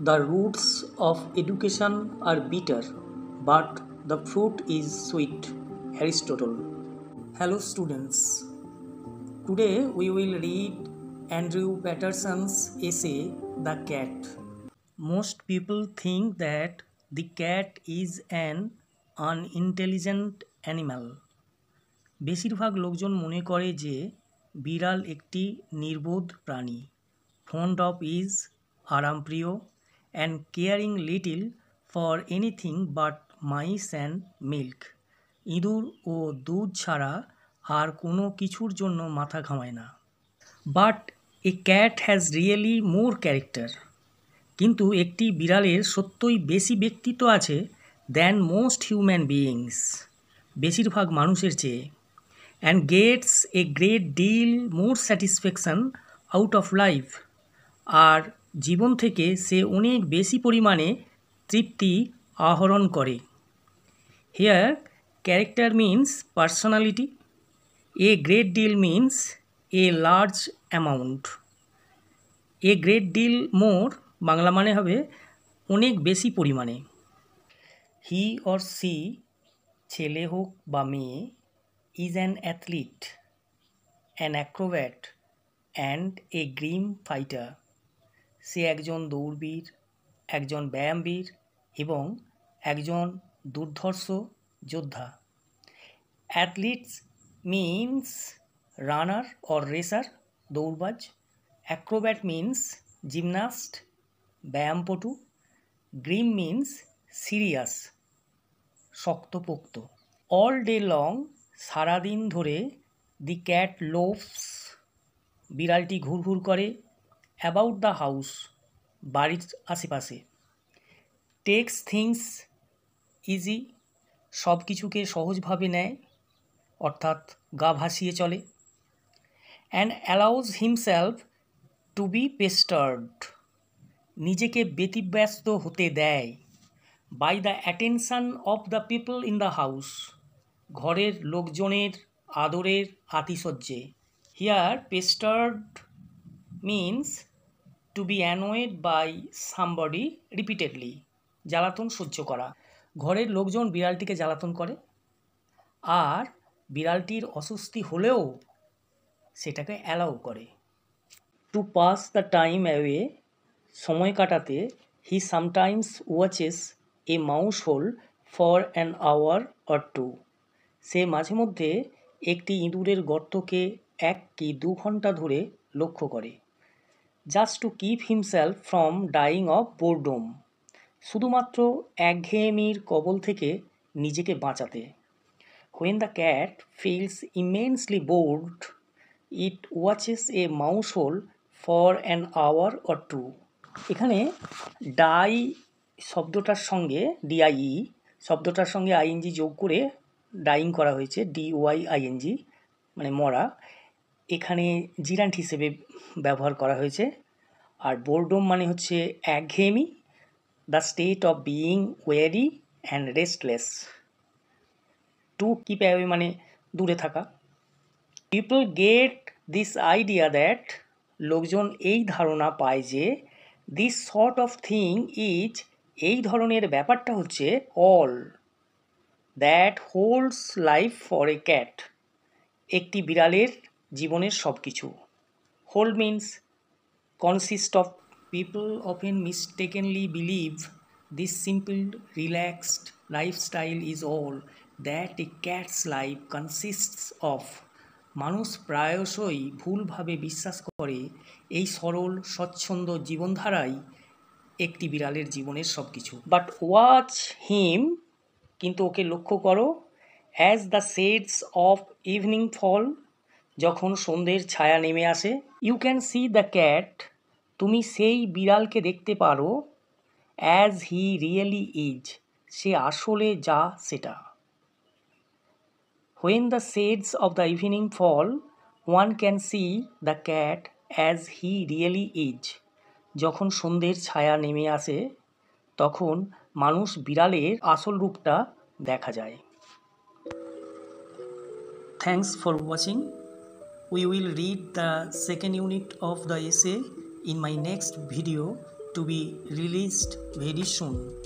The roots of education are bitter, but the fruit is sweet. Aristotle. Hello, students. Today we will read Andrew Patterson's essay, The Cat. Most people think that the cat is an unintelligent animal. বেশিরভাগ লোকজন মনে করে যে বিড়াল একটি নির্বোধ প্রাণী, fond of ease, আরামপ্রিয়, and caring little for anything but mice and milk. ইঁদুর ও দুধ ছাড়া আর কোনো কিছুর জন্য মাথা ঘামায় না। But A cat has really more character. কিন্তু একটি বিড়ালের সত্যই বেশি ব্যক্তিত্ব আছে দ্যান মোস্ট হিউম্যান বিইংস, বেশিরভাগ মানুষের চেয়ে, and gets a great deal more satisfaction out of life. আর জীবন থেকে সে অনেক বেশি পরিমাণে তৃপ্তি আহরণ করে। Here character means personality, a great deal means a large amount. A great deal more Bangla মানে হবে অনেক বেশি পরিমাণে। হি অর সি, ছেলে হোক বা মেয়ে, is an athlete, an acrobat and a grim fighter. সে একজন দৌড়বীর, একজন ব্যায়ামবীর এবং একজন দুর্ধর্ষ যোদ্ধা। Athletes means runner or racer, দৌড়বাজ। অ্যাক্রোব্যাট মিন্স জিমন্যাস্ট, ব্যায়ামপটু। গ্রিম মিন্স সিরিয়াস, শক্তপোক্ত। অল ডে লং, সারাদিন ধরে, দি ক্যাট লোভস, বিড়ালটি ঘুরঘুর করে, অ্যাবাউট দ্য হাউস, বাড়ির আশেপাশে। টেক্স থিংস ইজি, সব কিছুকে সহজভাবে নেয়, অর্থাৎ গা ভাসিয়ে চলে। And allows himself to be pestered, নিজেকে ব্যতিব্যস্ত হতে দেয়, by the attention of the people in the house, ঘরের লোকজনের আদরের আতিশয্যে। Here pestered means to be annoyed by somebody repeatedly, জ্বালাতন সহ্য করা। ঘরের লোকজন বিড়ালটিকে জ্বালাতন করে, আর বিড়ালটির অস্বস্তি হলেও সেটাকে অ্যালাউ করে। To pass the time away, সময় কাটাতে, he sometimes watches a mouse hole for an hour or two, সে মাঝে মধ্যে একটি ইঁদুরের গর্তকে 1 কি 2 ঘন্টা ধরে লক্ষ্য করে। Just to keep himself from dying of boredom, শুধুমাত্র একঘেয়েমির কবল থেকে নিজেকে বাঁচাতে। When the cat feels immensely bored, it watches a mouse hole for an hour or two. এখানে ডাই শব্দটার সঙ্গে ডিআইই শব্দটার সঙ্গে আইএনজি যোগ করে ডাইং করা হয়েছে, ডিওয়াইআইএনজি মানে মরা, এখানে জিরান্ট হিসেবে ব্যবহার করা হয়েছে। আর বোরডম মানে হচ্ছে একঘেয়েমি, the state of being weary and restless. To keep away মানে দূরে থাকা। People get this idea that, লোকজন এই ধারণা পায় যে, this sort of thing is, এই ধরনের ব্যাপারটা হচ্ছে, all that holds life for a cat, একটি বিড়ালের জীবনের সব কিছু। Hold means consist of. People often mistakenly believe this simple relaxed lifestyle is all that a cat's life consists of. মানুষ প্রায়শই ভুলভাবে বিশ্বাস করে এই সরল স্বচ্ছন্দ জীবনধারাই একটি বিড়ালের জীবনের সব কিছু। বাট ওয়াচ হিম, কিন্তু ওকে লক্ষ্য করো, as the shades of evening fall, যখন সন্ধ্যের ছায়া নেমে আসে। You can see the cat, তুমি সেই বিড়ালকে দেখতে পারো, অ্যাজ হি রিয়েলি ইজ, সে আসলে যা সেটা। When the shades of the evening fall, one can see the cat as he really is. যখন সন্ধ্যের ছায়া নেমে আসে তখন মানুষ বিড়ালের আসল রূপটা দেখা যায়। Thanks for watching. We will read the second unit of the essay in my next video. to be released very soon.